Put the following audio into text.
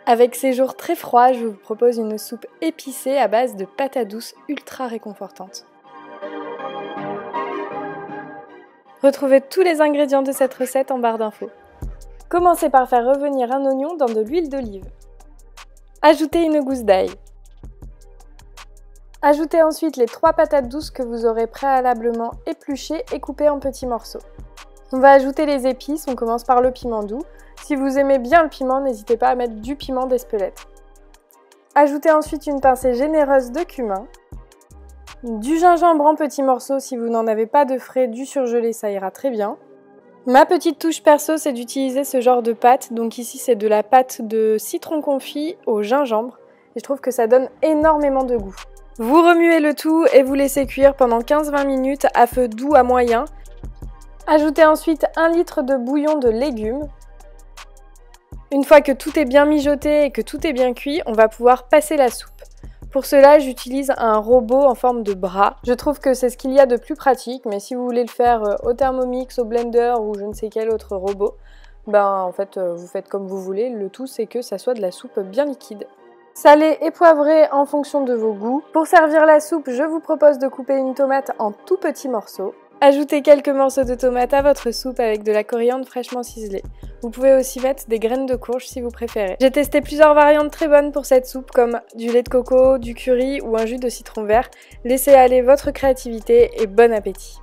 Avec ces jours très froids, je vous propose une soupe épicée à base de patates douces ultra réconfortante. Retrouvez tous les ingrédients de cette recette en barre d'infos. Commencez par faire revenir un oignon dans de l'huile d'olive. Ajoutez une gousse d'ail. Ajoutez ensuite les 3 patates douces que vous aurez préalablement épluchées et coupées en petits morceaux. On va ajouter les épices, on commence par le piment doux. Si vous aimez bien le piment, n'hésitez pas à mettre du piment d'Espelette. Ajoutez ensuite une pincée généreuse de cumin. Du gingembre en petits morceaux, si vous n'en avez pas de frais, du surgelé, ça ira très bien. Ma petite touche perso, c'est d'utiliser ce genre de pâte. Donc ici, c'est de la pâte de citron confit au gingembre. Et je trouve que ça donne énormément de goût. Vous remuez le tout et vous laissez cuire pendant 15-20 minutes à feu doux à moyen. Ajoutez ensuite 1 litre de bouillon de légumes. Une fois que tout est bien mijoté et que tout est bien cuit, on va pouvoir passer la soupe. Pour cela, j'utilise un robot en forme de bras. Je trouve que c'est ce qu'il y a de plus pratique, mais si vous voulez le faire au Thermomix, au blender ou je ne sais quel autre robot, en fait, vous faites comme vous voulez. Le tout, c'est que ça soit de la soupe bien liquide. Salé et poivré en fonction de vos goûts. Pour servir la soupe, je vous propose de couper une tomate en tout petits morceaux. Ajoutez quelques morceaux de tomate à votre soupe avec de la coriandre fraîchement ciselée. Vous pouvez aussi mettre des graines de courge si vous préférez. J'ai testé plusieurs variantes très bonnes pour cette soupe comme du lait de coco, du curry ou un jus de citron vert. Laissez aller votre créativité et bon appétit!